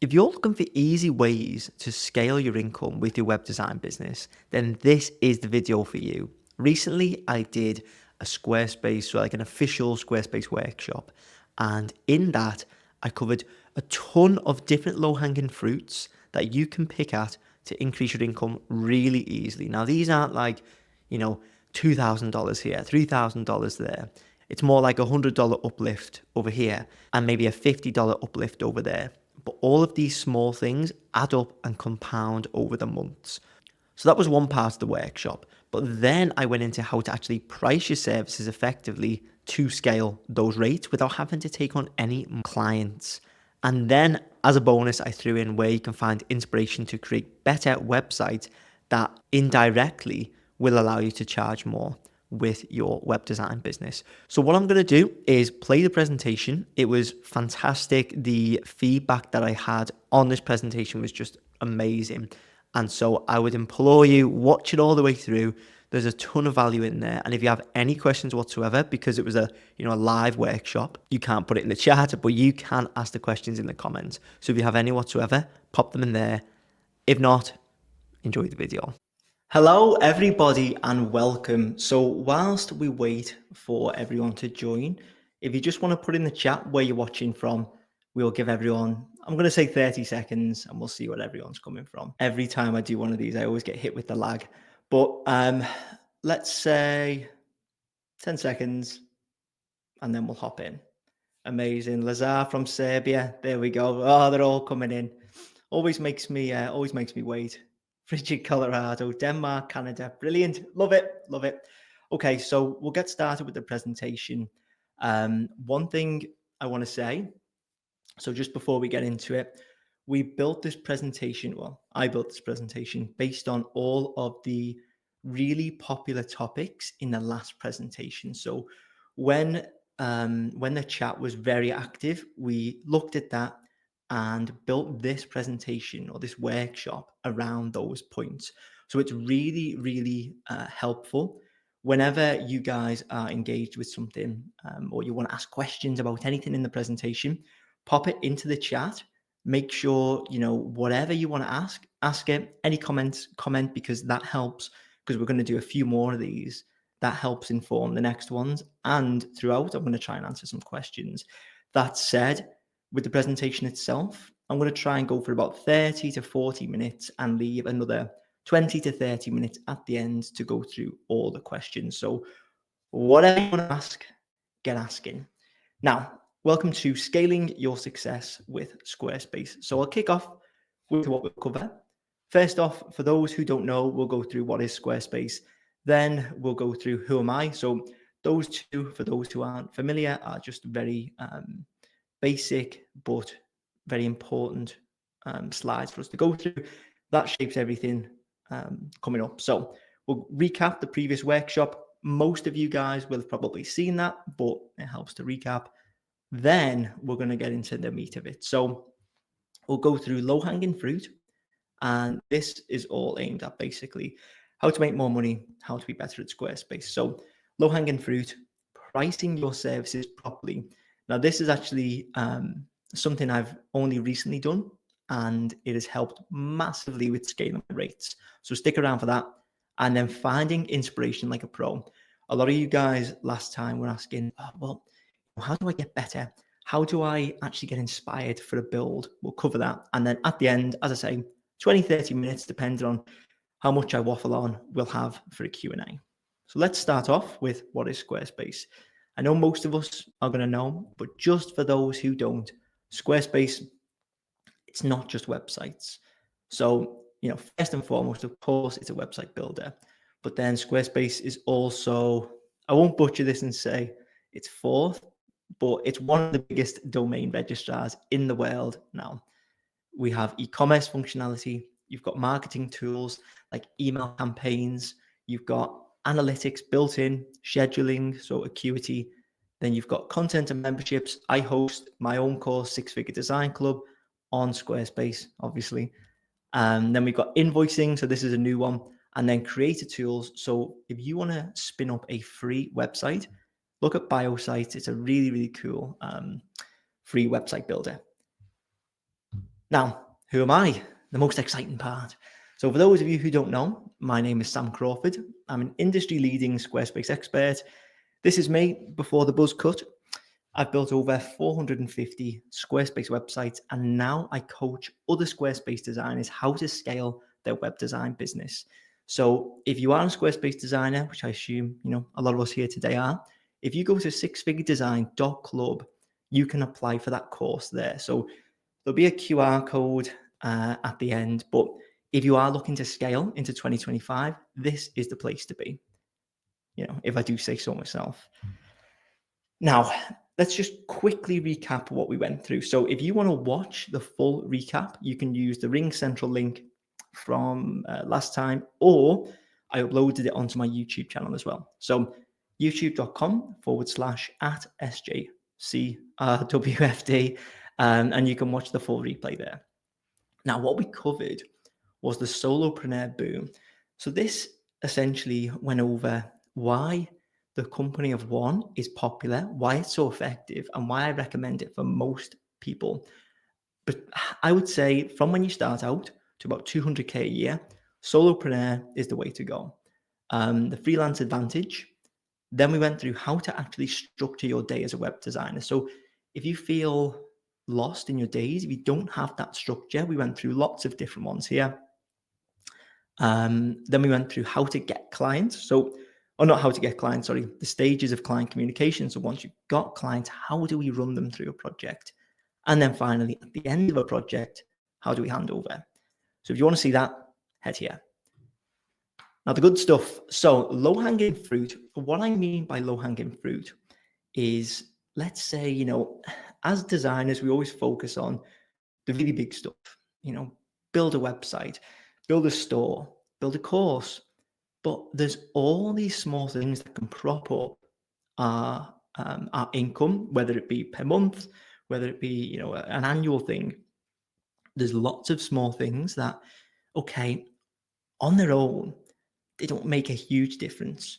If you're looking for easy ways to scale your income with your web design business, then this is the video for you. Recently, I did a Squarespace, so like an official Squarespace workshop. And in that, I covered a ton of different low-hanging fruits that you can pick at to increase your income really easily. Now, these aren't like, $2,000 here, $3,000 there. It's more like $100 uplift over here and maybe a $50 uplift over there. But all of these small things add up and compound over the months. So that was one part of the workshop. But then I went into how to actually price your services effectively to scale those rates without having to take on any clients. And then as a bonus, I threw in where you can find inspiration to create better websites that indirectly will allow you to charge more with your web design business. So what I'm going to do is play the presentation. It was fantastic. The feedback that I had on this presentation was just amazing. And so I would implore you, watch it all the way through. There's a ton of value in there. And if you have any questions whatsoever, because it was a live workshop, you can't put it in the chat, but you can ask the questions in the comments. So if you have any whatsoever, pop them in there. If not, enjoy the video. Hello, everybody, and welcome. So whilst we wait for everyone to join, if you just want to put in the chat where you're watching from, we'll give everyone, I'm going to say 30 seconds, and we'll see where everyone's coming from. Every time I do one of these, I always get hit with the lag. But let's say 10 seconds, and then we'll hop in. Amazing. Lazar from Serbia. There we go. Oh, they're all coming in. Always makes me wait. Frigid, Colorado, Denmark, Canada. Brilliant. Love it. Love it. Okay, so we'll get started with the presentation. One thing I want to say, so just before we get into it, I built this presentation based on all of the really popular topics in the last presentation. So when the chat was very active, we looked at that and built this presentation or this workshop around those points. So it's really, really helpful whenever you guys are engaged with something or you want to ask questions about anything in the presentation, pop it into the chat. Make sure, whatever you want to ask it. Any comments, comment, because that helps, because we're going to do a few more of these. That helps inform the next ones. And throughout, I'm going to try and answer some questions. That said, with the presentation itself, I'm going to try and go for about 30 to 40 minutes and leave another 20 to 30 minutes at the end to go through all the questions. So whatever you want to ask, get asking. Now, welcome to Scaling Your Success with Squarespace. So I'll kick off with what we'll cover. First off, for those who don't know, we'll go through what is Squarespace. Then we'll go through who am I. So those two, for those who aren't familiar, are just very basic but very important slides for us to go through. That shapes everything coming up. So we'll recap the previous workshop. Most of you guys will have probably seen that, but it helps to recap. Then we're going to get into the meat of it. So we'll go through low-hanging fruit, and this is all aimed at basically how to make more money, how to be better at Squarespace. So low-hanging fruit, pricing your services properly. Now, this is actually something I've only recently done, and it has helped massively with scaling rates. So stick around for that. And then finding inspiration like a pro. A lot of you guys last time were asking, well, how do I get better? How do I actually get inspired for a build? We'll cover that. And then at the end, as I say, 20, 30 minutes, depending on how much I waffle on, we'll have for a Q&A. So let's start off with what is Squarespace. I know most of us are going to know, but just for those who don't, Squarespace, it's not just websites. So, first and foremost, of course, it's a website builder. But then Squarespace is also, I won't butcher this and say it's fourth, but it's one of the biggest domain registrars in the world now. We have e-commerce functionality. You've got marketing tools like email campaigns. You've got analytics built in, scheduling, so Acuity. Then you've got content and memberships. I host my own course, Six Figure Design Club, on Squarespace, obviously. Then we've got invoicing. So this is a new one. And then creator tools. So if you want to spin up a free website, look at BioSite. It's a really, really cool free website builder. Now, who am I? The most exciting part. So for those of you who don't know, my name is Sam Crawford. I'm an industry-leading Squarespace expert. This is me before the buzz cut. I've built over 450 Squarespace websites, and now I coach other Squarespace designers how to scale their web design business. So if you are a Squarespace designer, which I assume a lot of us here today are, if you go to sixfiguredesign.club, you can apply for that course there. So there'll be a QR code at the end, but if you are looking to scale into 2025, this is the place to be, if I do say so myself. Now, let's just quickly recap what we went through. So if you want to watch the full recap, you can use the Ring Central link from last time, or I uploaded it onto my YouTube channel as well. So youtube.com/SJCRWFD, and you can watch the full replay there. Now, what we covered was the solopreneur boom. So this essentially went over why the company of one is popular, why it's so effective, and why I recommend it for most people. But I would say from when you start out to about 200K a year, solopreneur is the way to go. The freelance advantage. Then we went through how to actually structure your day as a web designer. So if you feel lost in your days, if you don't have that structure, we went through lots of different ones here. Then we went through how to get clients. Not how to get clients, sorry, the stages of client communication. So once you've got clients, how do we run them through a project? And then finally, at the end of a project, how do we hand over? So if you want to see that, head here. Now, the good stuff. So low-hanging fruit, what I mean by low-hanging fruit is, let's say, as designers, we always focus on the really big stuff, build a website, build a store, build a course. But there's all these small things that can prop up our income, whether it be per month, whether it be an annual thing. There's lots of small things that, okay, on their own, they don't make a huge difference.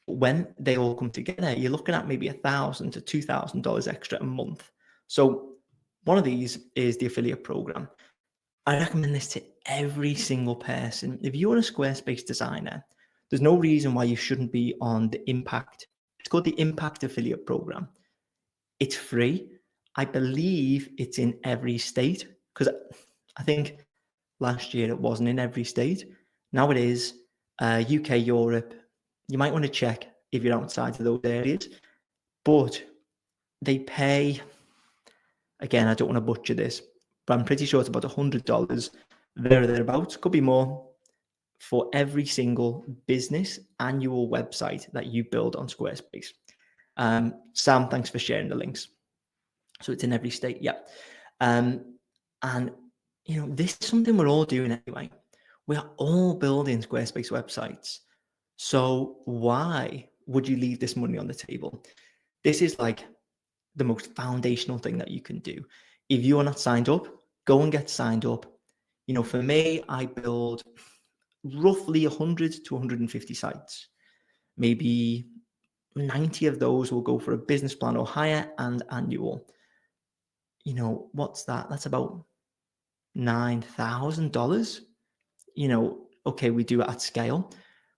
But when they all come together, you're looking at maybe $1,000 to $2,000 extra a month. So one of these is the affiliate program. I recommend this to every single person. If you're a Squarespace designer, there's no reason why you shouldn't be on the Impact. It's called the Impact Affiliate Program. It's free. I believe it's in every state, because I think last year it wasn't in every state. Now it is. UK, Europe. You might want to check if you're outside of those areas. But they pay, again, I don't want to butcher this, but I'm pretty sure it's about $100 there or thereabouts. Could be more, for every single business annual website that you build on Squarespace. Sam, thanks for sharing the links. So it's in every state, yeah. And this is something we're all doing anyway. We are all building Squarespace websites. So why would you leave this money on the table? This is like the most foundational thing that you can do. If you are not signed up, go and get signed up. For me, I build roughly 100 to 150 sites. Maybe 90 of those will go for a business plan or higher and annual. What's that? That's about $9,000. Okay, we do it at scale,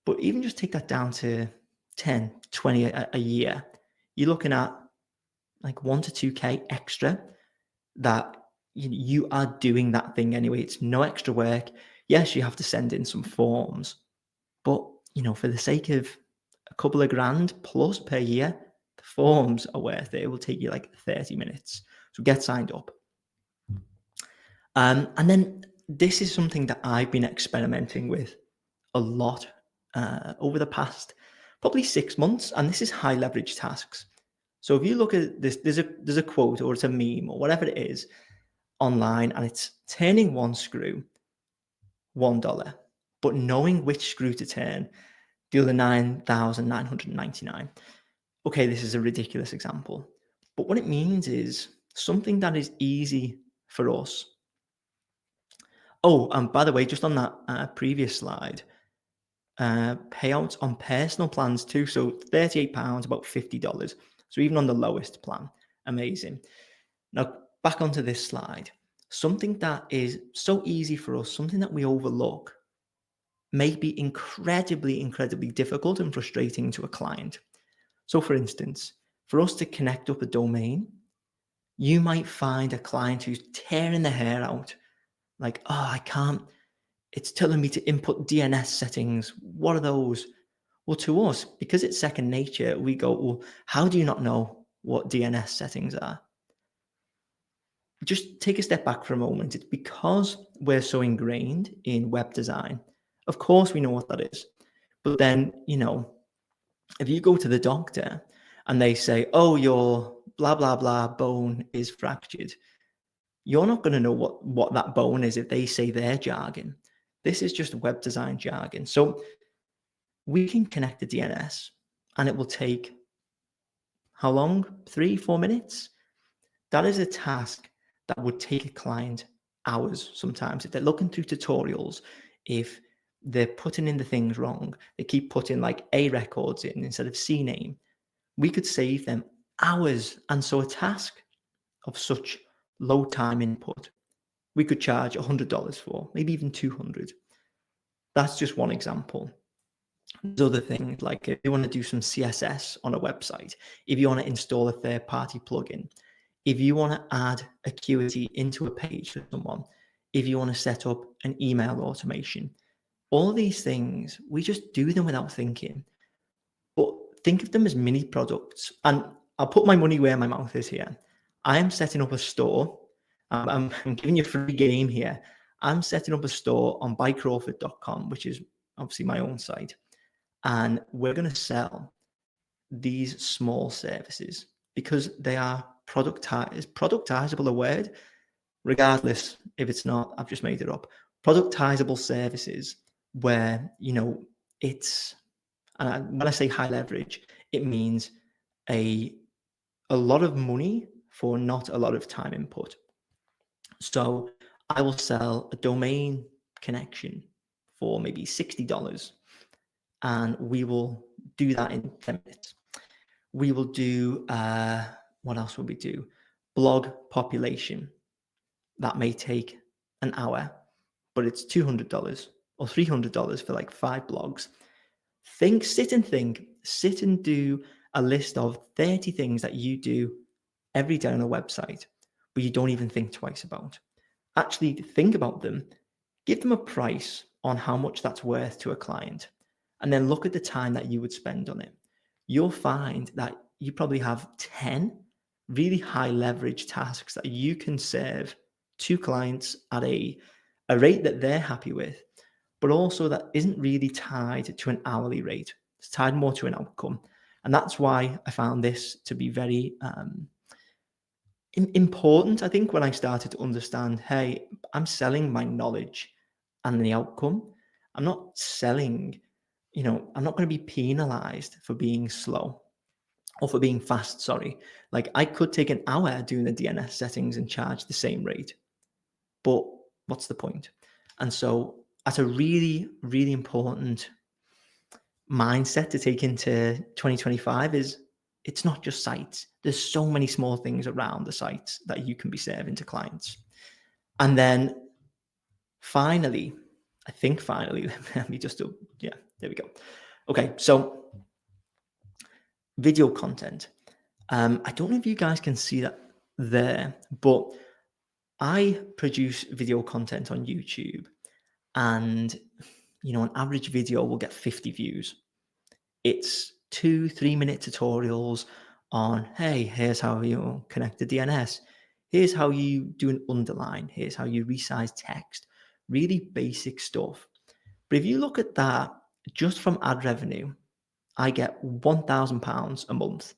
but even just take that down to 10, 20 a year, you're looking at like 1 to 2K extra that you are doing that thing anyway. It's no extra work. Yes, you have to send in some forms, but for the sake of a couple of grand plus per year, the forms are worth it. It will take you like 30 minutes. So get signed up. And then this is something that I've been experimenting with a lot over the past probably 6 months, and this is high leverage tasks. So if you look at this, there's a quote or it's a meme or whatever it is online, and it's turning one screw, $1, but knowing which screw to turn, the other 9,999. Okay, this is a ridiculous example, but what it means is something that is easy for us. Oh, and by the way, just on that previous slide, payouts on personal plans too. So £38, about $50. So even on the lowest plan, amazing. Now back onto this slide. something that is so easy for us, something that we overlook, may be incredibly, incredibly difficult and frustrating to a client. So for instance, for us to connect up a domain, you might find a client who's tearing their hair out, like, oh, I can't, it's telling me to input DNS settings. What are those? Well, to us, because it's second nature, we go, well, how do you not know what DNS settings are? Just take a step back for a moment. It's because we're so ingrained in web design. Of course, we know what that is. But then, if you go to the doctor and they say, oh, your blah, blah, blah bone is fractured, you're not going to know what that bone is if they say their jargon. This is just web design jargon. So we can connect the DNS and it will take how long? 3-4 minutes? That is a task that would take a client hours sometimes. If they're looking through tutorials, if they're putting in the things wrong, they keep putting like A records in instead of C name, we could save them hours. And so a task of such low time input, we could charge $100 for, maybe even $200. That's just one example. There's other things like if you want to do some CSS on a website, if you want to install a third-party plugin, if you want to add Acuity into a page for someone, if you want to set up an email automation, all these things, we just do them without thinking. But think of them as mini products. And I'll put my money where my mouth is here. I am setting up a store. I'm giving you a free game here. I'm setting up a store on buycrawford.com, which is obviously my own site. And we're going to sell these small services because they are productizable, a word, regardless if it's not, I've just made it up. Productizable services where, it's, when I say high leverage, it means a lot of money for not a lot of time input. So I will sell a domain connection for maybe $60. And we will do that in 10 minutes. We will do, what else will we do? Blog population. That may take an hour, but it's $200 or $300 for like 5 blogs. Sit and do a list of 30 things that you do every day on a website, but you don't even think twice about. Actually think about them, give them a price on how much that's worth to a client, and then look at the time that you would spend on it. You'll find that you probably have 10 really high leverage tasks that you can serve to clients at a rate that they're happy with, but also that isn't really tied to an hourly rate. It's tied more to an outcome. And that's why I found this to be very important. I think when I started to understand, hey, I'm selling my knowledge and the outcome. I'm not selling, I'm not going to be penalized for being slow or for being fast, sorry. Like I could take an hour doing the DNS settings and charge the same rate, but what's the point? And so that's a really, really important mindset to take into 2025 is it's not just sites. There's so many small things around the sites that you can be serving to clients. And then finally, let me just do, yeah, there we go. Okay, so video content. I don't know if you guys can see that there, but I produce video content on YouTube, and an average video will get 50 views. It's 2-3 minute tutorials on, hey, here's how you connect the DNS. Here's how you do an underline. Here's how you resize text. Really basic stuff. But if you look at that just from ad revenue, I get £1,000 a month.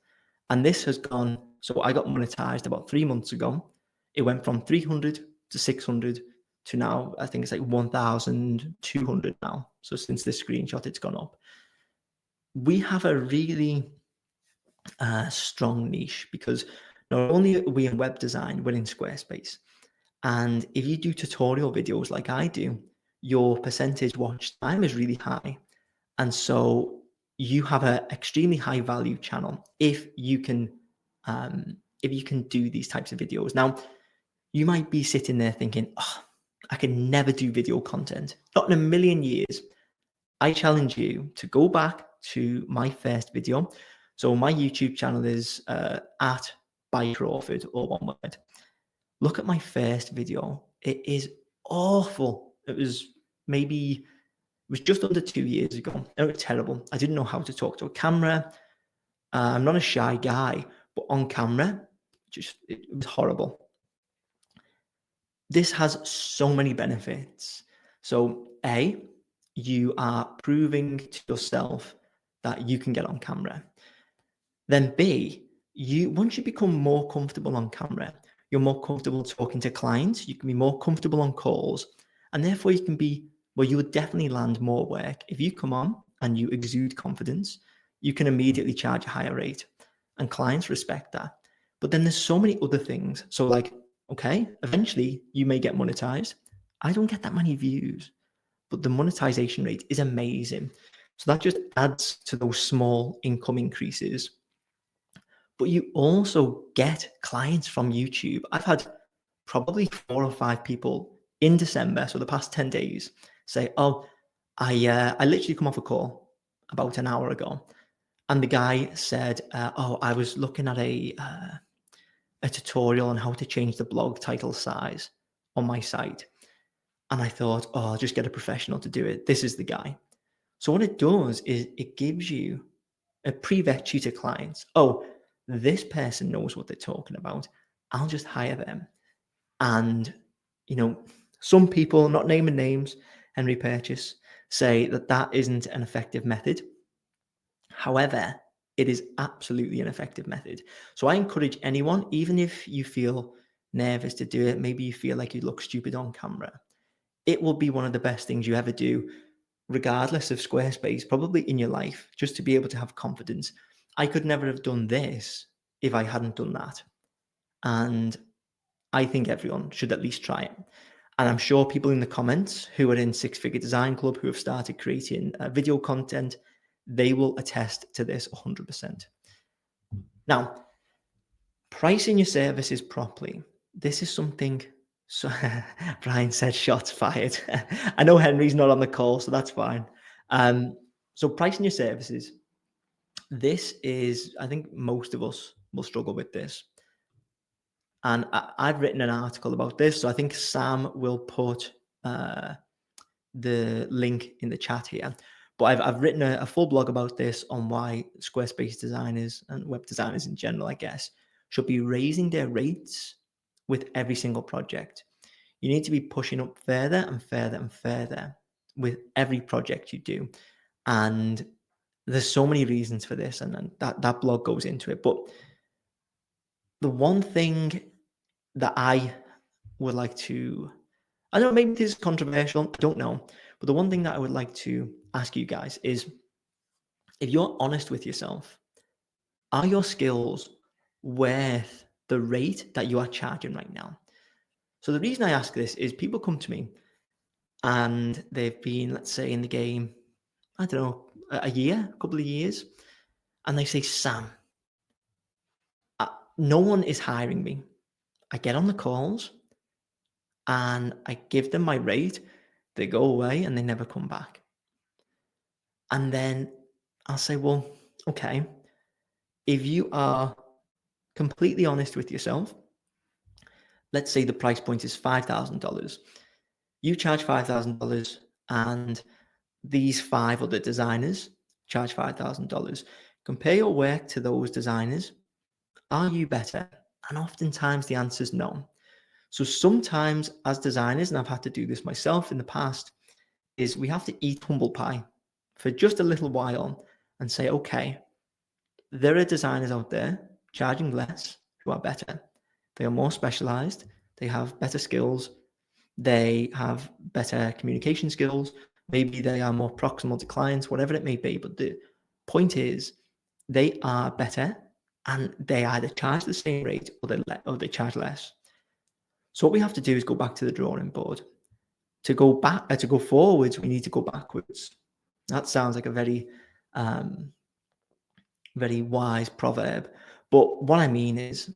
And this has gone, so I got monetized about 3 months ago. It went from 300 to 600 to now, I think it's like 1,200 now. So since this screenshot, it's gone up. We have a really strong niche because not only are we in web design, we're in Squarespace. And if you do tutorial videos like I do, your percentage watch time is really high. And so you have an extremely high value channel if you can do these types of videos. Now, You might be sitting there thinking, oh, I can never do video content. Not in a million years. I challenge you to go back to my first video. So my YouTube channel is at by Crawford, all one word. Look at my first video. It is awful. It was just under 2 years ago. It was terrible. I didn't know how to talk to a camera. I'm not a shy guy, but on camera, it was horrible. This has so many benefits. So A, you are proving to yourself that you can get on camera. Then B, once you become more comfortable on camera, you're more comfortable talking to clients, you can be more comfortable on calls, and therefore you would definitely land more work. If you come on and you exude confidence, you can immediately charge a higher rate, and clients respect that. But then there's so many other things. So like, okay, eventually you may get monetized. I don't get that many views, but the monetization rate is amazing. So that just adds to those small income increases. But you also get clients from YouTube. I've had probably 4 or 5 people in December, so the past 10 days, say, oh, I literally come off a call about an hour ago. And the guy said, oh, I was looking at a tutorial on how to change the blog title size on my site. And I thought, oh, I'll just get a professional to do it. This is the guy. So what it does is it gives you a pre-vet you to clients. Oh, this person knows what they're talking about. I'll just hire them. And, some people, not naming names, Henry Purchase, say that isn't an effective method. However, it is absolutely an effective method. So I encourage anyone, even if you feel nervous to do it, maybe you feel like you look stupid on camera, it will be one of the best things you ever do, regardless of Squarespace, probably in your life, just to be able to have confidence. I could never have done this if I hadn't done that. And I think everyone should at least try it. And I'm sure people in the comments who are in Six Figure Design Club, who have started creating video content, they will attest to this 100%. Now, pricing your services properly. This is something, so Brian said shots fired. I know Henry's not on the call, so that's fine. So pricing your services, this is, I think most of us will struggle with this. And I've written an article about this, so I think Sam will put the link in the chat here. But I've written a full blog about this on why Squarespace designers and web designers in general, I guess, should be raising their rates with every single project. You need to be pushing up further and further and further with every project you do. And there's so many reasons for this, and that blog goes into it. But the one thing that I would like to, I don't know, maybe this is controversial, I don't know. But the one thing that I would like to ask you guys is, if you're honest with yourself, are your skills worth the rate that you are charging right now? So the reason I ask this is people come to me and they've been, let's say, in the game, I don't know, a year, a couple of years, and they say, Sam, no one is hiring me. I get on the calls and I give them my rate, they go away and they never come back. And then I'll say, well, okay, if you are completely honest with yourself, let's say the price point is $5,000. You charge $5,000 and these 5 other designers charge $5,000. Compare your work to those designers. Are you better? And oftentimes the answer is no. So sometimes as designers, and I've had to do this myself in the past, is we have to eat humble pie for just a little while and say, okay, there are designers out there charging less who are better. They are more specialized. They have better skills. They have better communication skills. Maybe they are more proximal to clients, whatever it may be. But the point is, they are better and they either charge the same rate or they charge less. So what we have to do is go back to the drawing board. To go forwards, we need to go backwards. That sounds like a very, very wise proverb. But what I mean is,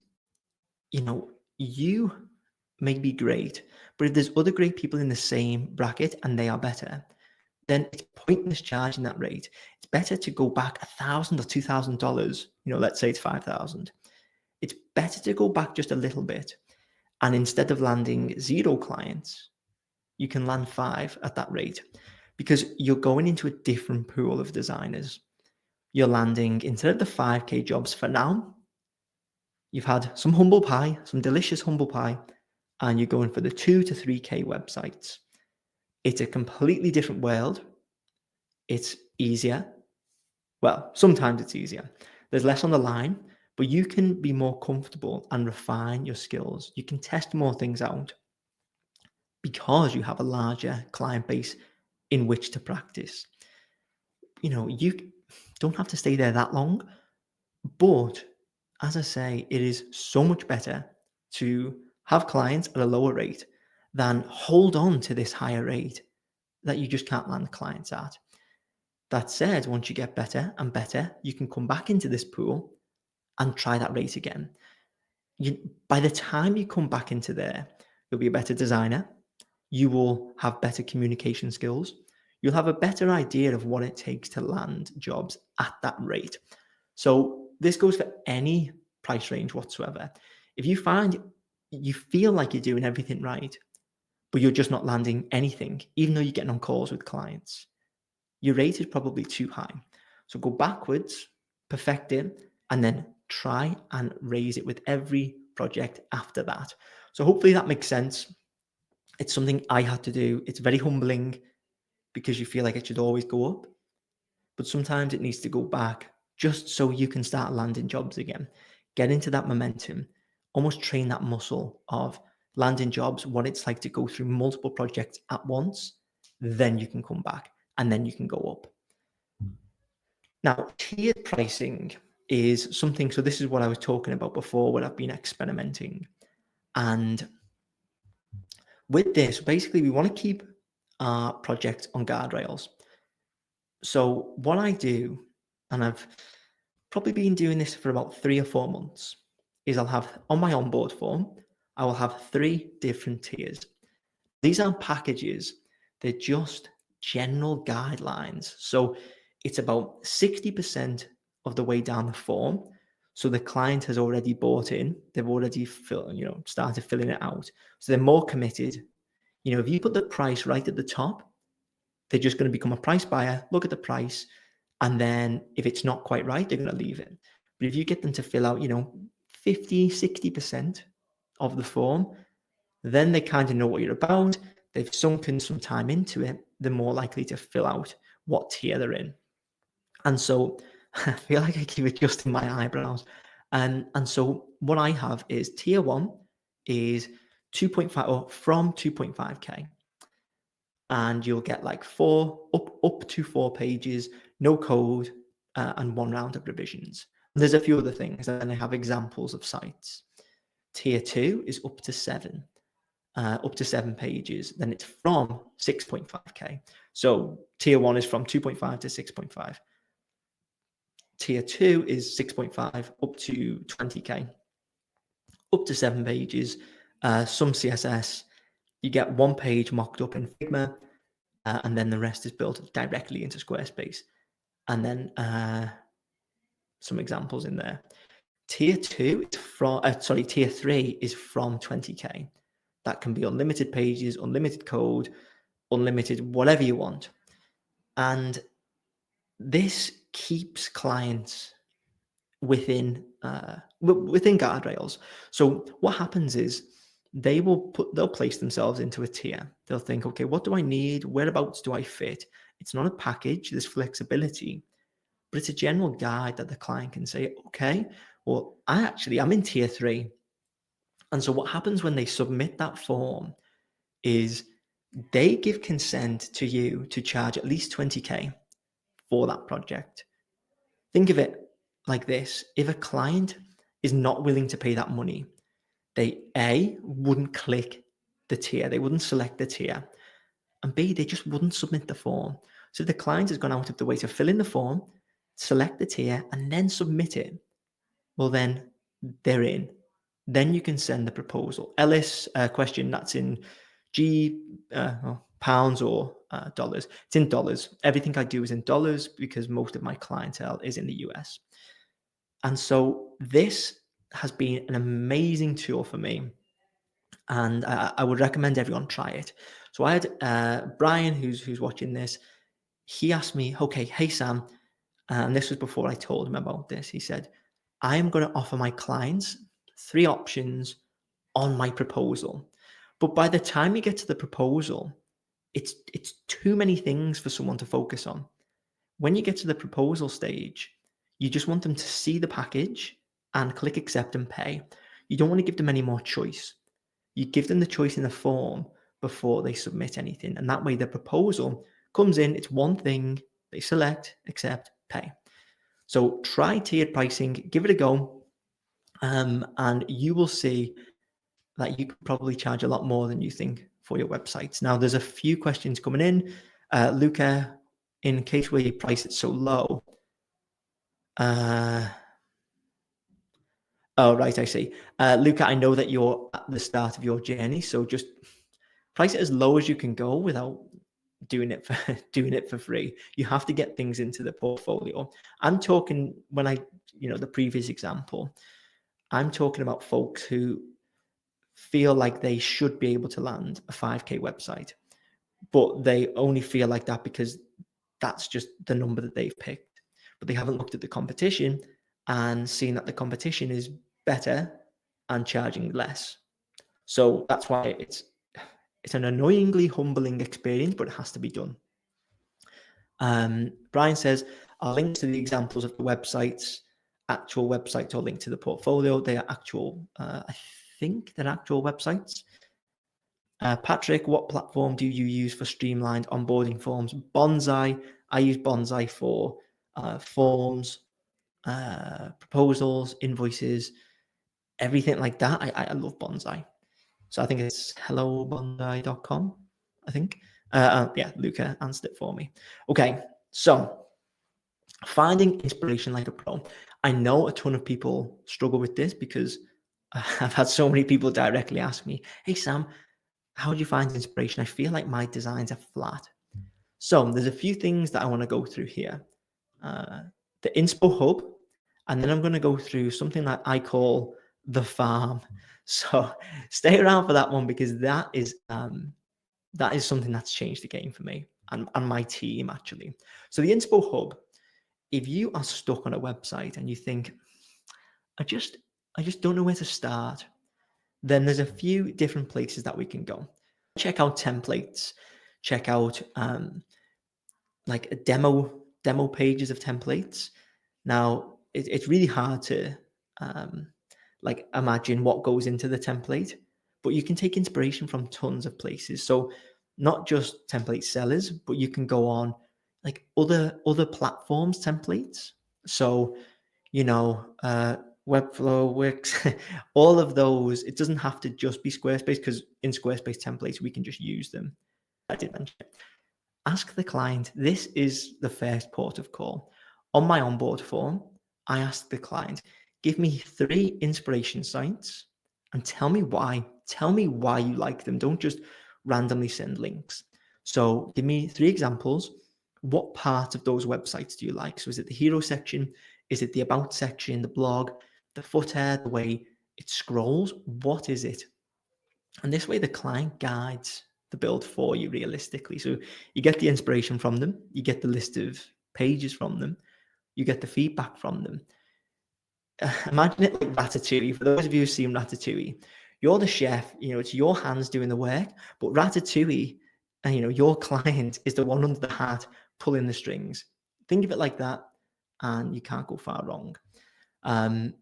you may be great, but if there's other great people in the same bracket and they are better, then it's pointless charging that rate. It's better to go back $1,000 or $2,000. Let's say it's 5,000. It's better to go back just a little bit, and instead of landing 0 clients, you can land 5 at that rate, because you're going into a different pool of designers. You're landing, instead of the 5K jobs for now, you've had some humble pie, some delicious humble pie, and you're going for the 2 to 3K websites. It's a completely different world. It's easier. Well, sometimes it's easier. There's less on the line, but you can be more comfortable and refine your skills. You can test more things out because you have a larger client base in which to practice. You don't have to stay there that long, but as I say, it is so much better to have clients at a lower rate than hold on to this higher rate that you just can't land clients at. That said, once you get better and better, you can come back into this pool and try that rate again. By the time you come back into there, you'll be a better designer. You will have better communication skills. You'll have a better idea of what it takes to land jobs at that rate. So this goes for any price range whatsoever. If you find you feel like you're doing everything right, but you're just not landing anything, even though you're getting on calls with clients, your rate is probably too high. So go backwards, perfect it, and then try and raise it with every project after that. So hopefully that makes sense. It's something I had to do. It's very humbling because you feel like it should always go up, but sometimes it needs to go back just so you can start landing jobs again. Get into that momentum, almost train that muscle of landing jobs, what it's like to go through multiple projects at once. Then you can come back and then you can go up. Now, tiered pricing is something, so this is what I was talking about before, what I've been experimenting. And with this, basically, we want to keep our project on guardrails. So what I do, and I've probably been doing this for about 3 or 4 months, is I'll have on my onboard form, I will have 3 different tiers. These aren't packages, they're just general guidelines. So it's about 60% of the way down the form. So the client has already bought in, they've already started filling it out. So they're more committed. If you put the price right at the top, they're just going to become a price buyer, look at the price, and then if it's not quite right, they're going to leave it. But if you get them to fill out, 50, 60% of the form, then they kind of know what you're about. They've sunken some time into it. They're more likely to fill out what tier they're in. And so I feel like I keep adjusting my eyebrows. And so what I have is tier 1 is 2.5 or from 2.5K. And you'll get like up to 4 pages, no code, and 1 round of revisions. And there's a few other things, and I have examples of sites. Tier 2 is up to 7 pages. Then it's from 6.5K. So tier 1 is from 2.5 to 6.5. Tier 2 is 6.5 up to 20K. Up to 7 pages, some CSS. You get 1 page mocked up in Figma, and then the rest is built directly into Squarespace. And then some examples in there. Tier 3 is from 20K. That can be unlimited pages, unlimited code, unlimited whatever you want. And this keeps clients within guardrails. So what happens is they'll place themselves into a tier. They'll think, okay, what do I need? Whereabouts do I fit? It's not a package, there's flexibility, but it's a general guide that the client can say, okay, well, I'm in tier 3. And so what happens when they submit that form is they give consent to you to charge at least 20K for that project. Think of it like this. If a client is not willing to pay that money, they A, wouldn't click the tier, they wouldn't select the tier, and B, they just wouldn't submit the form. So if the client has gone out of the way to fill in the form, select the tier, and then submit it, well then they're in. Then you can send the proposal. Ellis, question, that's in pounds or dollars. It's in dollars. Everything I do is in dollars because most of my clientele is in the US. And so this has been an amazing tool for me. And I would recommend everyone try it. So I had Brian, who's watching this. He asked me, okay, hey, Sam, and this was before I told him about this. He said, I am going to offer my clients 3 options on my proposal. But by the time you get to the proposal, it's too many things for someone to focus on. When you get to the proposal stage, you just want them to see the package and click accept and pay. You don't want to give them any more choice. You give them the choice in the form before they submit anything. And that way the proposal comes in, it's one thing, they select, accept, pay. So try tiered pricing, give it a go, and you will see that you could probably charge a lot more than you think for your websites. Now, there's a few questions coming in. Luca, in case where you price it so low. Oh, right, I see. Luca, I know that you're at the start of your journey, so just price it as low as you can go without doing it for free. You have to get things into the portfolio. I'm talking the previous example, I'm talking about folks who feel like they should be able to land a 5K website, but they only feel like that because that's just the number that they've picked. But they haven't looked at the competition and seen that the competition is better and charging less. So that's why it's an annoyingly humbling experience, but it has to be done. Brian says, I'll link to the examples of the websites, actual websites, or link to the portfolio. They are actual, I think they're actual websites. Patrick, what platform do you use for streamlined onboarding forms? Bonsai. I use Bonsai for forms, proposals, invoices, everything like that. I love Bonsai. So I think it's hellobonsai.com, I think. Yeah, Luca answered it for me. Okay, so finding inspiration like a pro. I know a ton of people struggle with this because I've had so many people directly ask me, hey, Sam, how do you find inspiration? I feel like my designs are flat. So there's a few things that I want to go through here. The Inspo Hub, and then I'm going to go through something that I call the farm. So stay around for that one because that is something that's changed the game for me and my team actually. So the Inspo Hub, if you are stuck on a website and you think, I just don't know where to start, then there's a few different places that we can go. Check out templates, check out like a demo pages of templates. Now it's really hard to like imagine what goes into the template, but you can take inspiration from tons of places. So not just template sellers, but you can go on like other platforms templates. So Webflow, Wix, all of those. It doesn't have to just be Squarespace because in Squarespace templates we can just use them. I did mention it. Ask the client. This is the first port of call. On my onboard form, I ask the client, give me 3 inspiration sites and tell me why. Tell me why you like them. Don't just randomly send links. So give me 3 examples. What part of those websites do you like? So is it the hero section? Is it the about section, the blog, the footer, the way it scrolls? What is it? And this way the client guides the build for you realistically. So you get the inspiration from them, you get the list of pages from them, you get the feedback from them. Imagine it like Ratatouille. For those of you who've seen Ratatouille, you're the chef, it's your hands doing the work, but Ratatouille, your client is the one under the hat pulling the strings. Think of it like that, and you can't go far wrong. I'm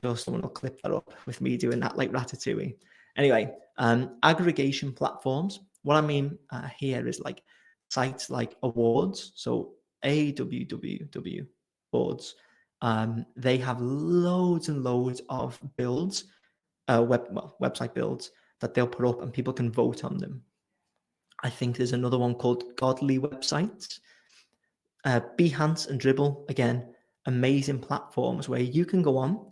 sure someone will clip that up with me doing that like Ratatouille. Anyway, aggregation platforms. What I mean here is like sites like awards. So AWWW boards. They have loads and loads of builds, website builds that they'll put up and people can vote on them. I think there's another one called Godly Websites. Behance and Dribble, again, amazing platforms where you can go on,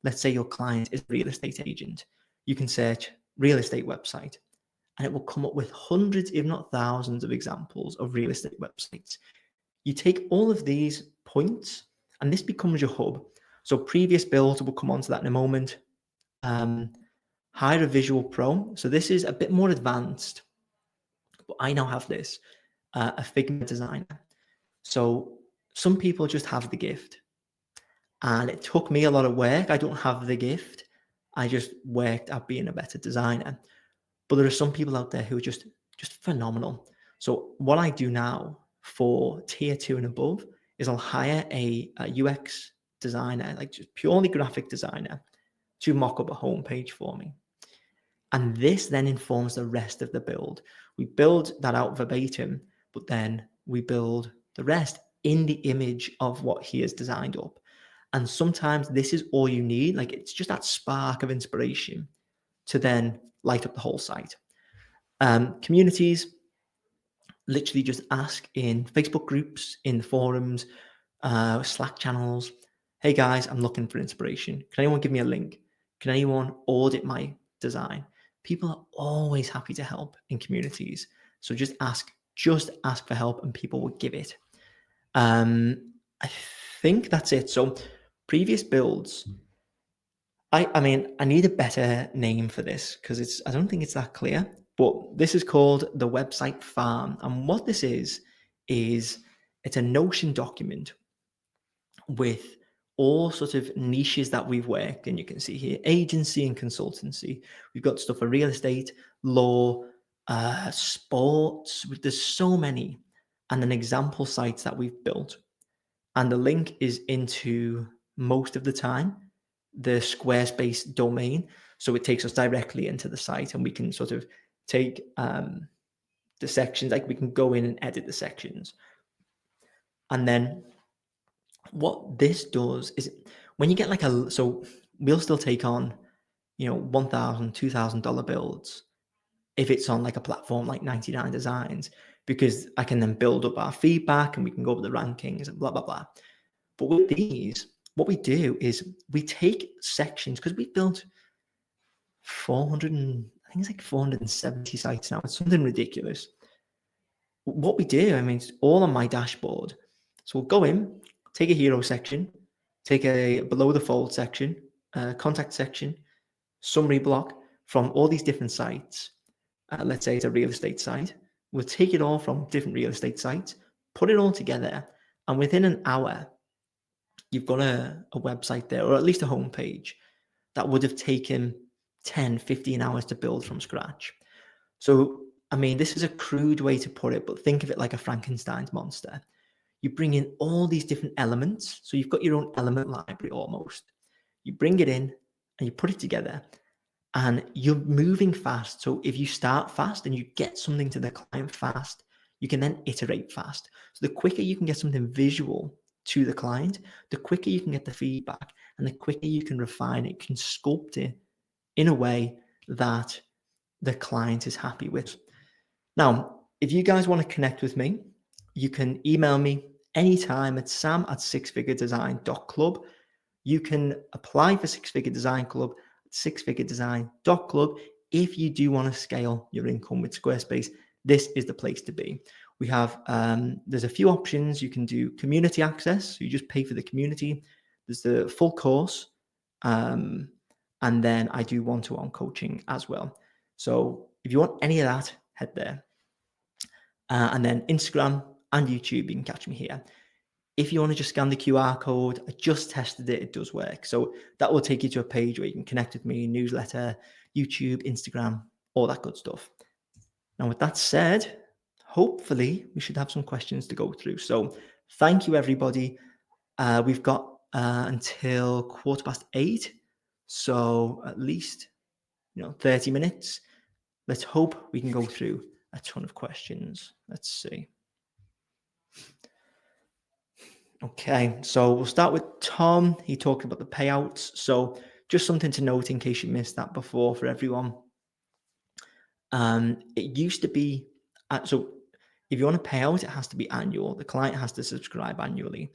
let's say your client is a real estate agent. You can search real estate website, and it will come up with hundreds, if not thousands, of examples of real estate websites. You take all of these points, and this becomes your hub. So previous builds, we'll come on to that in a moment. Hire a visual pro. So this is a bit more advanced, but I now have this, a Figma designer. So some people just have the gift, and it took me a lot of work. I don't have the gift. I just worked at being a better designer. But there are some people out there who are just phenomenal. So what I do now for tier 2 and above is I'll hire a UX designer, like just purely graphic designer, to mock up a homepage for me. And this then informs the rest of the build. We build that out verbatim, but then we build the rest in the image of what he has designed up. And sometimes this is all you need. Like, it's just that spark of inspiration to then light up the whole site. Communities, literally just ask in Facebook groups, in the forums, Slack channels. Hey guys, I'm looking for inspiration. Can anyone give me a link? Can anyone audit my design? People are always happy to help in communities. So just ask for help, and people will give it. I think that's it. So previous builds, I mean, I need a better name for this because I don't think it's that clear, but this is called the website farm. And what this is it's a Notion document with all sorts of niches that we've worked in. You can see here, agency and consultancy. We've got stuff for real estate, law, sports. There's so many, and then example sites that we've built. And the link is into, most of the time, the Squarespace domain. So it takes us directly into the site, and we can sort of take the sections, like we can go in and edit the sections. And then what this does is, when you get like so we'll still take on, $1,000, $2,000 builds if it's on like a platform like 99 Designs, because I can then build up our feedback and we can go over the rankings and blah, blah, blah. But with these, what we do is we take sections, because we built 470 sites now. It's something ridiculous. What we do, it's all on my dashboard. So we'll go in, take a hero section, take a below the fold section, contact section, summary block from all these different sites. Let's say it's a real estate site. We'll take it all from different real estate sites, put it all together, and within an hour, you've got a website there, or at least a homepage, that would have taken 10, 15 hours to build from scratch. So, this is a crude way to put it, but think of it like a Frankenstein's monster. You bring in all these different elements. So you've got your own element library almost. You bring it in and you put it together, and you're moving fast. So if you start fast and you get something to the client fast, you can then iterate fast. So the quicker you can get something visual to the client, the quicker you can get the feedback, and the quicker you can refine it, can sculpt it in a way that the client is happy with. Now, if you guys want to connect with me, you can email me anytime at sam@sixfiguredesign.club. You can apply for Six Figure Design Club at sixfiguredesign.club. If you do want to scale your income with Squarespace, this is the place to be. We have, there's a few options. You can do community access. So you just pay for the community. There's the full course. And then I do one-to-one coaching as well. So if you want any of that, head there. And then Instagram and YouTube, you can catch me here. If you want to just scan the QR code, I just tested it. It does work. So that will take you to a page where you can connect with me, newsletter, YouTube, Instagram, all that good stuff. Now, with that said, hopefully we should have some questions to go through. So thank you, everybody. We've got until 8:15. So at least, 30 minutes. Let's hope we can go through a ton of questions. Let's see. Okay, so we'll start with Tom. He talked about the payouts. So just something to note in case you missed that before for everyone. It used to be, so if you want to pay out, it has to be annual. The client has to subscribe annually,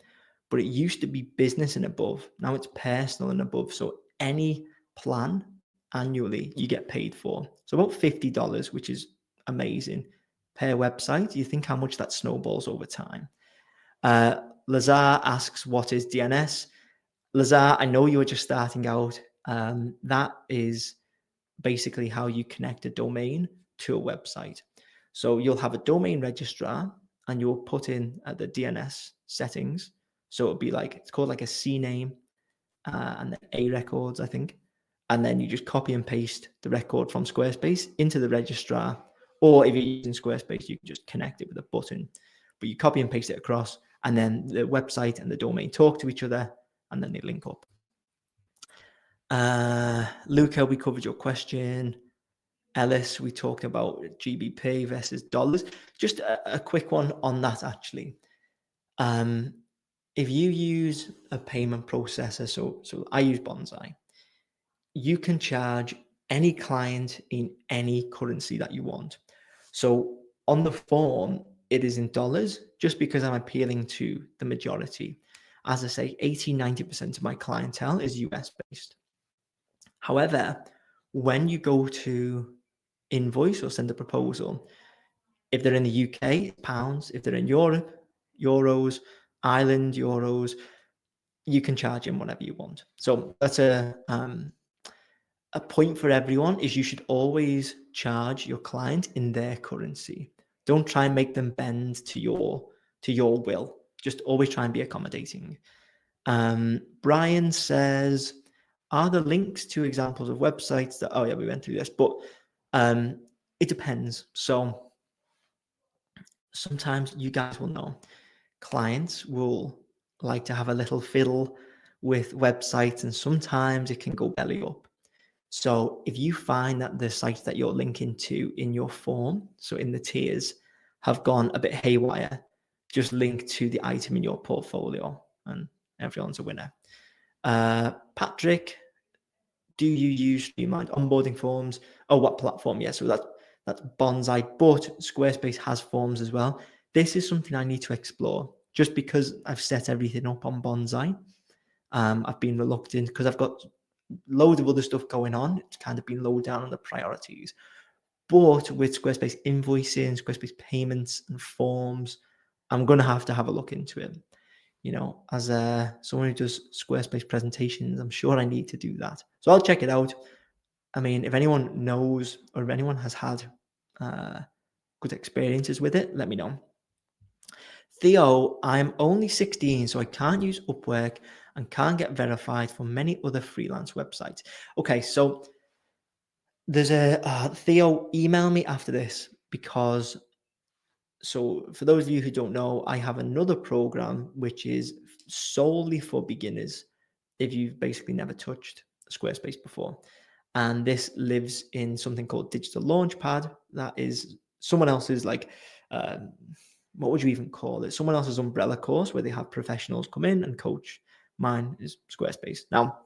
but it used to be business and above. Now it's personal and above. So any plan annually you get paid for. So about $50, which is amazing per website. You think how much that snowballs over time. Lazar asks, what is DNS? Lazar, I know you were just starting out. That is basically how you connect a domain to a website. So you'll have a domain registrar and you'll put in the DNS settings. So it'll be like, it's called like a CNAME and then A records, I think. And then you just copy and paste the record from Squarespace into the registrar. Or if you're using Squarespace, you can just connect it with a button. But you copy and paste it across, and then the website and the domain talk to each other, and then they link up. Luca, we covered your question. Ellis, we talked about GBP versus dollars. Just a quick one on that, actually. If you use a payment processor, so I use Bonsai, you can charge any client in any currency that you want. So on the form, it is in dollars, just because I'm appealing to the majority. As I say, 80-90% of my clientele is US based. However, when you go to invoice or send a proposal, if they're in the UK, pounds. If they're in Europe, euros. Ireland, euros. You can charge them whatever you want. So that's a point for everyone, is you should always charge your client in their currency. Don't try and make them bend to your will. Just always try and be accommodating. Brian says, are there links to examples of websites that, oh yeah, we went through this, but it depends. So sometimes you guys will know, clients will like to have a little fiddle with websites, and sometimes it can go belly up. So if you find that the sites that you're linking to in your form, so in the tiers, have gone a bit haywire, just link to the item in your portfolio and everyone's a winner. Patrick, do you use streamlined onboarding forms? Oh, what platform? Yeah, so that's Bonsai, but Squarespace has forms as well. This is something I need to explore, just because I've set everything up on Bonsai. I've been reluctant because I've got loads of other stuff going on. It's kind of been low down on the priorities. But with Squarespace invoicing, Squarespace payments and forms, I'm going to have a look into it. You know, as someone who does Squarespace presentations, I'm sure I need to do that. So I'll check it out. I mean, if anyone knows or if anyone has had good experiences with it, let me know. Theo, I'm only 16, so I can't use Upwork and can't get verified for many other freelance websites. Okay, so there's a Theo, email me after this, because so for those of you who don't know, I have another program which is solely for beginners if you've basically never touched Squarespace before. And this lives in something called Digital Launchpad. That is someone else's, like, what would you even call it? Someone else's umbrella course where they have professionals come in and coach. Mine is Squarespace. Now,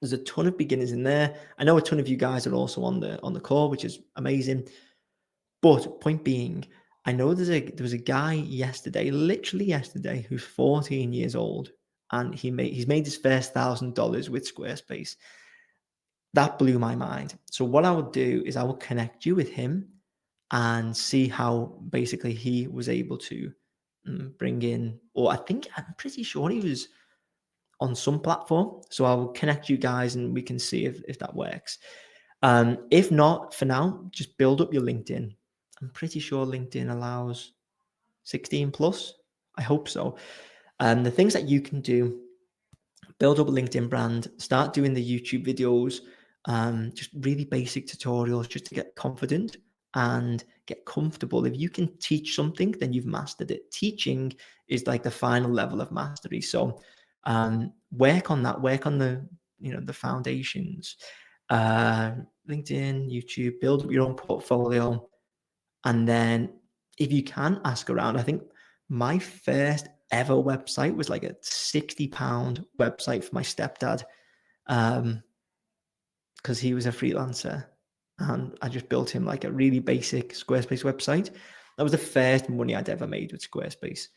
there's a ton of beginners in there. I know a ton of you guys are also on the call, which is amazing. But point being, I know there was a guy yesterday, literally yesterday, who's 14 years old, and he's made his first $1,000 with Squarespace. That blew my mind. So what I would do is I will connect you with him and see how basically he was able to bring in, or I'm pretty sure he was on some platform. So I will connect you guys and we can see if that works. If not, for now, just build up your LinkedIn. I'm pretty sure LinkedIn allows 16 plus. I hope so. The things that you can do: build up a LinkedIn brand, start doing the YouTube videos, just really basic tutorials just to get confident and get comfortable. If you can teach something, then you've mastered it. Teaching is like the final level of mastery. So work on that, work on the foundations. LinkedIn, YouTube, build up your own portfolio. And then if you can, ask around. I think my first ever website was like a £60 website for my stepdad, because he was a freelancer, and I just built him like a really basic Squarespace website. That was the first money I'd ever made with Squarespace,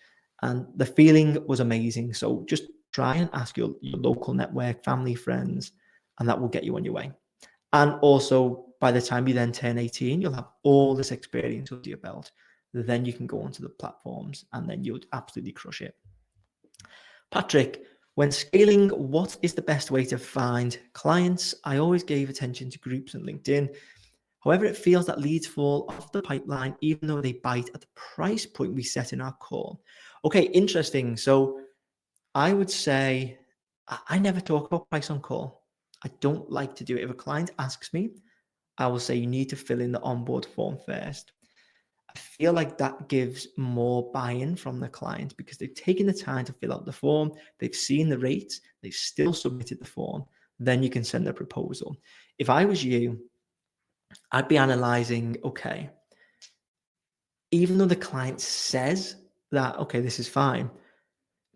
and the feeling was amazing. So just try and ask your local network, family, friends, and that will get you on your way. And also, by the time you then turn 18, you'll have all this experience under your belt. Then you can go onto the platforms and then you'll absolutely crush it. Patrick, when scaling, what is the best way to find clients? I always gave attention to groups and LinkedIn. However, it feels that leads fall off the pipeline, even though they bite at the price point we set in our call. Okay, interesting. So I would say I never talk about price on call. I don't like to do it. If a client asks me, I will say you need to fill in the onboard form first. I feel like that gives more buy-in from the client because they've taken the time to fill out the form, they've seen the rates, they've still submitted the form, then you can send a proposal. If I was you, I'd be analyzing, okay, even though the client says that, okay, this is fine,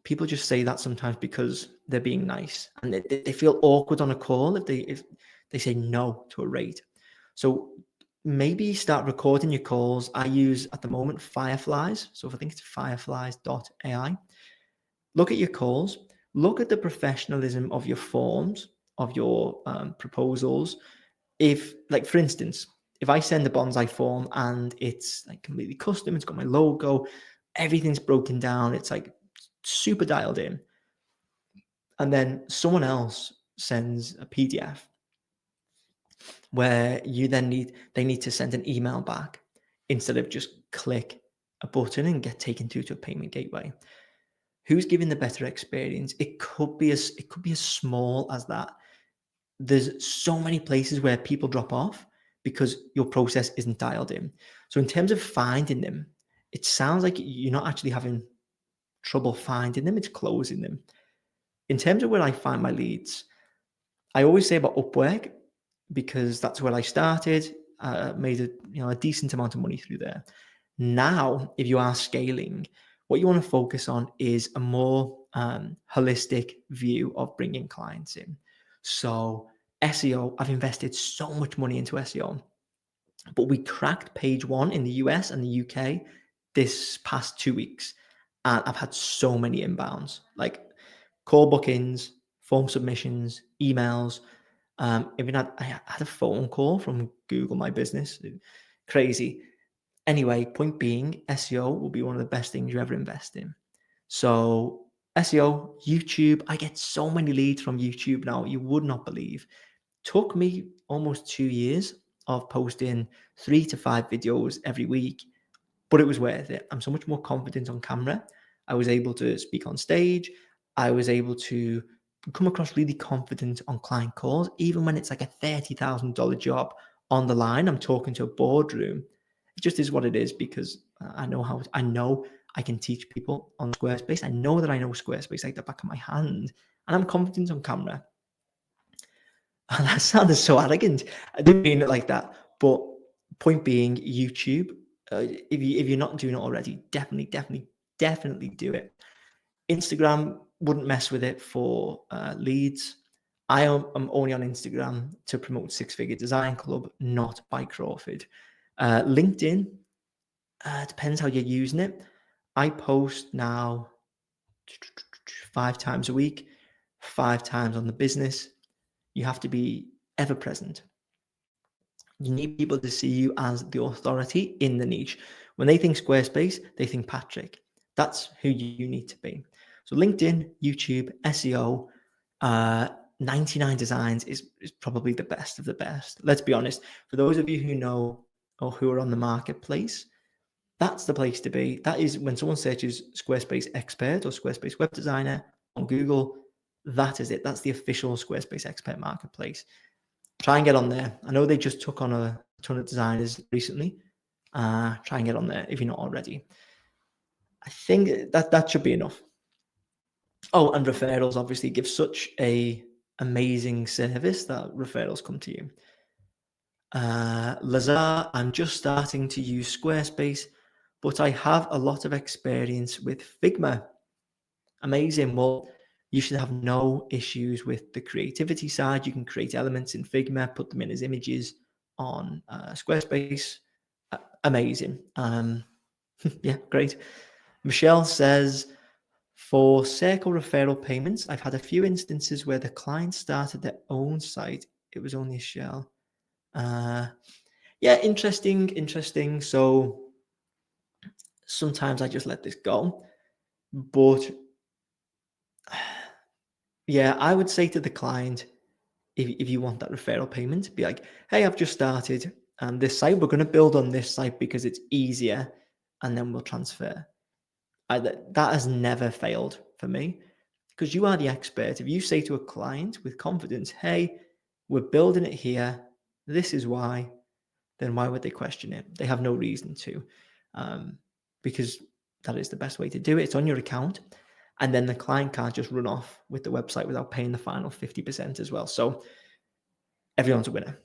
people just say that sometimes because they're being nice and they feel awkward on a call if they say no to a rate. So maybe start recording your calls. I use at the moment Fireflies. So if I think it's fireflies.ai. Look at your calls. Look at the professionalism of your forms, of your proposals. If, like, for instance, if I send a bonsai form and it's like completely custom, it's got my logo, everything's broken down, it's like super dialed in, and then someone else sends a PDF where they need to send an email back instead of just click a button and get taken to a payment gateway. Who's giving the better experience? It could be as small as that. There's so many places where people drop off because your process isn't dialed in. So in terms of finding them, it sounds like you're not actually having trouble finding them, it's closing them. In terms of where I find my leads, I always say about Upwork because that's where I started, made a decent amount of money through there. Now, if you are scaling, what you want to focus on is a more holistic view of bringing clients in. So SEO, I've invested so much money into SEO, but we cracked page 1 in the US and the UK this past 2 weeks. And I've had so many inbounds, like call bookings, form submissions, emails. Even I had a phone call from Google My Business. Crazy. Anyway, point being, SEO will be one of the best things you ever invest in. So SEO, YouTube, I get so many leads from YouTube now, you would not believe. Took me almost 2 years of posting 3 to 5 videos every week, but it was worth it. I'm so much more confident on camera. I was able to speak on stage. I was able to come across really confident on client calls, even when it's like a $30,000 job on the line. I'm talking to a boardroom. It just is what it is because I know I can teach people on Squarespace. I know that I know Squarespace like the back of my hand, and I'm confident on camera. And that sounded so arrogant. I didn't mean it like that. But point being, YouTube, if you're not doing it already, definitely do it. Instagram, wouldn't mess with it for leads. I am only on Instagram to promote Six Figure Design Club, not by Crawford. LinkedIn, depends how you're using it. I post now 5 times a week, 5 times on the business. You have to be ever present. You need people to see you as the authority in the niche. When they think Squarespace, they think Patrick. That's who you need to be. So LinkedIn, YouTube, SEO, 99 Designs is probably the best of the best. Let's be honest. For those of you who know or who are on the marketplace, that's the place to be. That is when someone searches Squarespace expert or Squarespace web designer on Google, that is it. That's the official Squarespace expert marketplace. Try and get on there. I know they just took on a ton of designers recently. Try and get on there if you're not already. I think that should be enough. Oh, and referrals obviously give such a amazing service that referrals come to you. Lazar, I'm just starting to use Squarespace, but I have a lot of experience with Figma. Amazing. Well, you should have no issues with the creativity side. You can create elements in Figma, put them in as images on Squarespace. Amazing. Yeah, great. Michelle says, For Circle referral payments, I've had a few instances where the client started their own site. It was only a shell. Yeah, interesting. So sometimes I just let this go. But yeah, I would say to the client, if you want that referral payment, be like, hey, I've just started this site. We're going to build on this site because it's easier, and then we'll transfer. That has never failed for me, because you are the expert. If you say to a client with confidence, hey, we're building it here, this is why, then why would they question it? They have no reason to, because that is the best way to do it. It's on your account. And then the client can't just run off with the website without paying the final 50% as well. So everyone's a winner.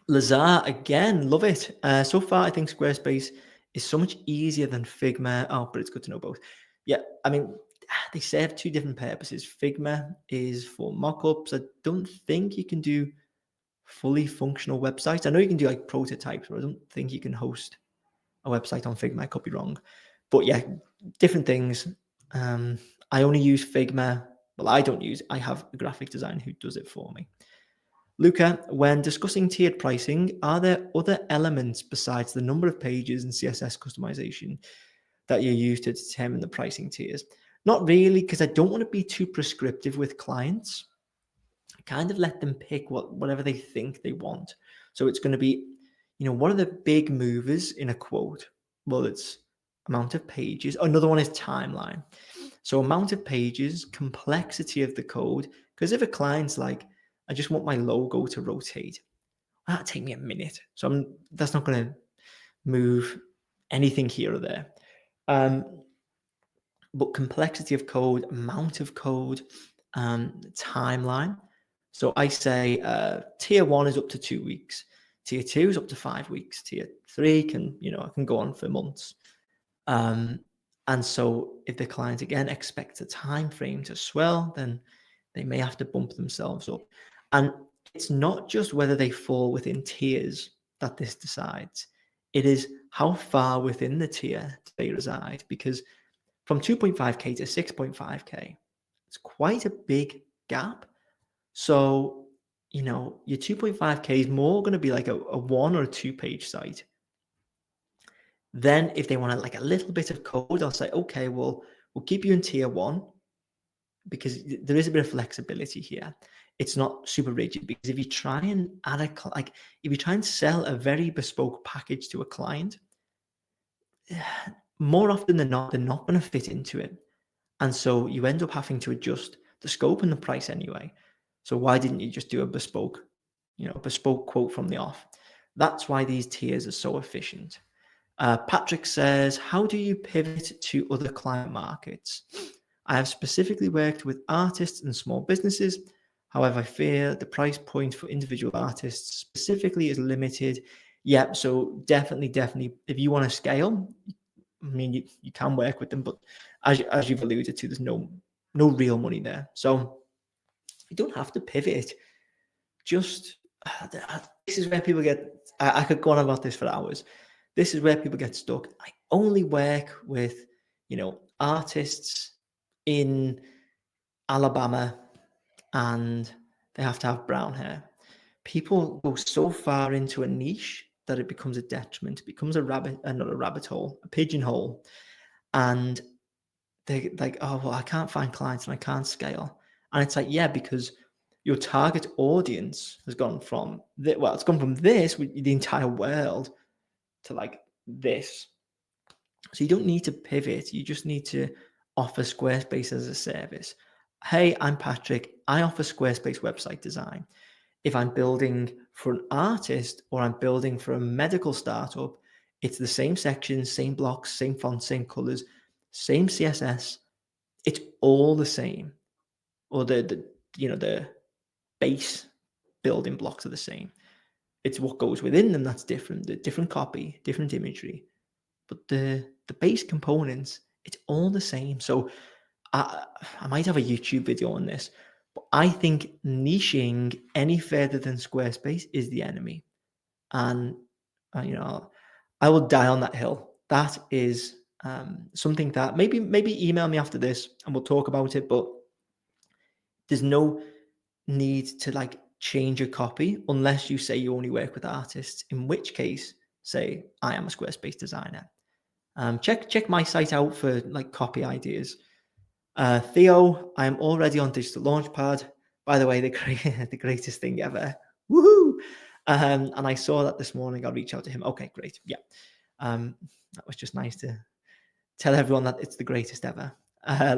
Lazar, again, love it. So far, I think Squarespace is so much easier than Figma. Oh, but it's good to know both. Yeah, I mean, they serve two different purposes. Figma is for mockups. I don't think you can do fully functional websites. I know you can do like prototypes, but I don't think you can host a website on Figma. I could be wrong. But yeah, different things. I only use Figma. Well, I have a graphic designer who does it for me. Luca, when discussing tiered pricing, are there other elements besides the number of pages and CSS customization that you use to determine the pricing tiers? Not really, because I don't want to be too prescriptive with clients. I kind of let them pick whatever they think they want. So it's going to be, what are the big movers in a quote? Well, it's amount of pages. Another one is timeline. So amount of pages, complexity of the code. Because if a client's like, I just want my logo to rotate, that'll take me a minute. So that's not going to move anything here or there. But complexity of code, amount of code, timeline. So I say tier 1 is up to 2 weeks. Tier 2 is up to 5 weeks. Tier 3 I can go on for months. And so if the client again expects a time frame to swell, then they may have to bump themselves up. And it's not just whether they fall within tiers that this decides. It is how far within the tier they reside, because from 2.5K to 6.5K, it's quite a big gap. So, your 2.5K is more going to be like a 1 or a 2 page site. Then if they want like a little bit of code, I'll say, okay, well, we'll keep you in tier 1 because there is a bit of flexibility here. It's not super rigid, because if you try and if you try and sell a very bespoke package to a client, more often than not, they're not going to fit into it. And so you end up having to adjust the scope and the price anyway. So why didn't you just do a bespoke quote from the off? That's why these tiers are so efficient. Patrick says, how do you pivot to other client markets? I have specifically worked with artists and small businesses. However, I fear the price point for individual artists specifically is limited. Yeah, so definitely, if you want to scale, I mean, you can work with them, but as you've alluded to, there's no real money there. So you don't have to pivot. Just this is where people get. I could go on about this for hours. This is where people get stuck. I only work with, artists in Alabama, and they have to have brown hair. People go so far into a niche that it becomes a detriment. It becomes not a rabbit hole, a pigeonhole. And they're like, oh, well, I can't find clients and I can't scale. And it's like, yeah, because your target audience has gone from it's gone from this with the entire world to like this. So you don't need to pivot. You just need to offer Squarespace as a service. Hey, I'm Patrick. I offer Squarespace website design. If I'm building for an artist or I'm building for a medical startup, it's the same sections, same blocks, same fonts, same colors, same CSS. It's all the same. Or the base building blocks are the same. It's what goes within them that's different. The different copy, different imagery. But the base components, it's all the same. So I might have a YouTube video on this, but I think niching any further than Squarespace is the enemy. And, I will die on that hill. That is something that maybe email me after this and we'll talk about it, but there's no need to like change a copy unless you say you only work with artists, in which case say I am a Squarespace designer. Check my site out for like copy ideas. Theo, I am already on Digital Launchpad. By the way, the greatest thing ever. Woohoo! And I saw that this morning. I'll reach out to him. Okay, great. Yeah. That was just nice to tell everyone that it's the greatest ever.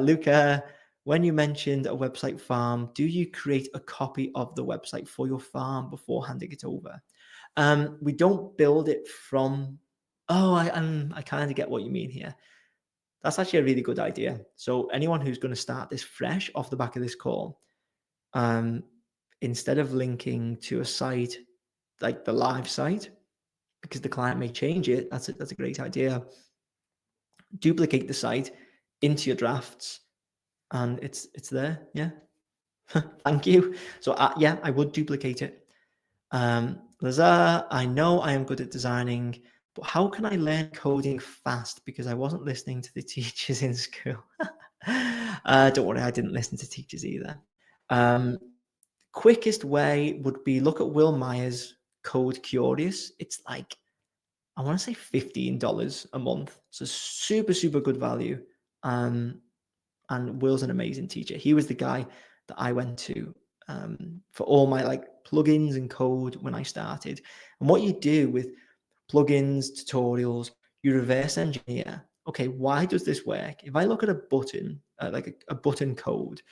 Luca, when you mentioned a website farm, do you create a copy of the website for your farm before handing it over? We don't build it from. Oh, I kind of get what you mean here. That's actually a really good idea. So anyone who's going to start this fresh off the back of this call, instead of linking to a site like the live site, because the client may change it, that's a great idea. Duplicate the site into your drafts, and it's there. Yeah. Thank you. So yeah, I would duplicate it. Lazar, I know I am good at designing, but how can I learn coding fast? Because I wasn't listening to the teachers in school. Don't worry, I didn't listen to teachers either. Quickest way would be look at Will Myers' Code Curious. It's like, I want to say $15 a month. So super, super good value. And Will's an amazing teacher. He was the guy that I went to for all my like plugins and code when I started. And what you do with plugins, tutorials, you reverse engineer. Okay, why does this work? If I look at a button, like a button code,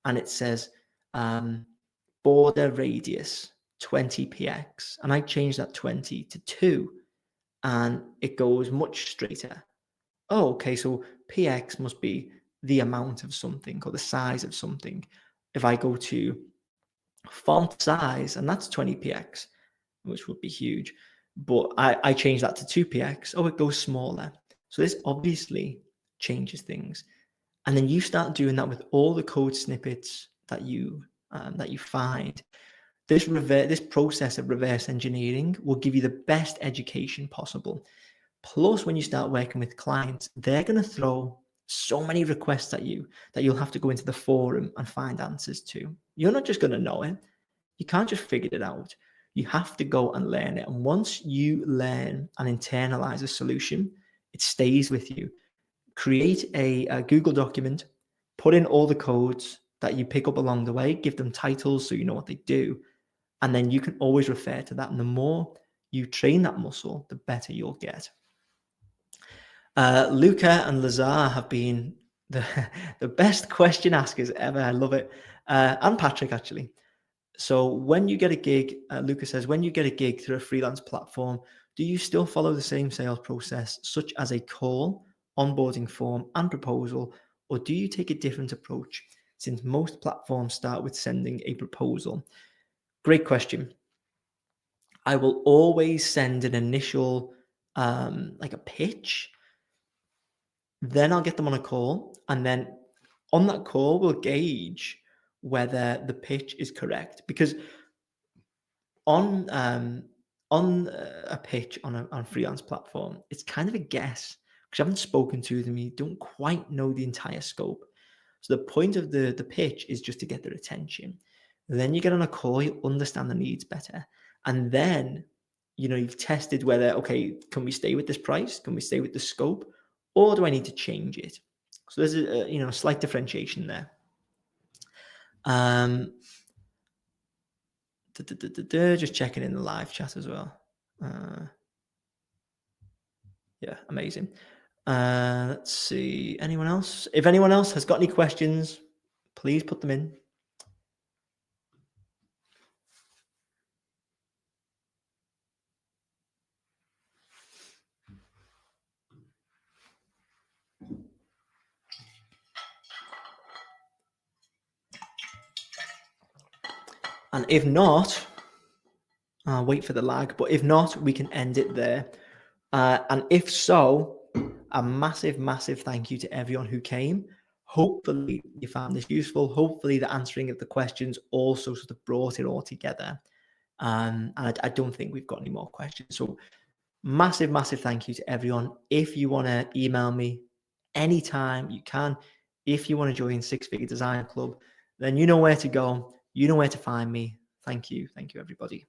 and it says border radius 20px, and I change that 20 to 2, and it goes much straighter. Oh, okay, so px must be the amount of something or the size of something. If I go to font size, and that's 20px, which would be huge, but I change that to 2px. Oh, it goes smaller. So this obviously changes things. And then you start doing that with all the code snippets that you find. This process of reverse engineering will give you the best education possible. Plus, when you start working with clients, they're going to throw so many requests at you that you'll have to go into the forum and find answers to. You're not just going to know it. You can't just figure it out. You have to go and learn it. And once you learn and internalize a solution, it stays with you. Create a Google document, put in all the codes that you pick up along the way, give them titles so you know what they do. And then you can always refer to that. And the more you train that muscle, the better you'll get. Luca and Lazar have been the best question askers ever. I love it. And Patrick, actually. So when you get a gig, Luca says, when you get a gig through a freelance platform, do you still follow the same sales process, such as a call, onboarding form, and proposal, or do you take a different approach, since most platforms start with sending a proposal? Great question. I will always send an initial, like a pitch. Then I'll get them on a call, and then on that call, we'll gauge whether the pitch is correct. Because on a pitch on a freelance platform, it's kind of a guess because you haven't spoken to them, you don't quite know the entire scope. So the point of the pitch is just to get their attention. Then you get on a call, you understand the needs better, and then you've tested whether, okay, can we stay with this price? Can we stay with the scope? Or do I need to change it? So there's a slight differentiation there. Just checking in the live chat as well. Yeah, amazing. Let's see. Anyone else? If anyone else has got any questions, please put them in. And if not, I'll wait for the lag, but if not, we can end it there. And if so, a massive, massive thank you to everyone who came. Hopefully you found this useful. Hopefully the answering of the questions also sort of brought it all together. And I don't think we've got any more questions. So massive, massive thank you to everyone. If you want to email me, anytime you can. If you want to join Six Figure Design Club, then you know where to go. You know where to find me. Thank you. Thank you, everybody.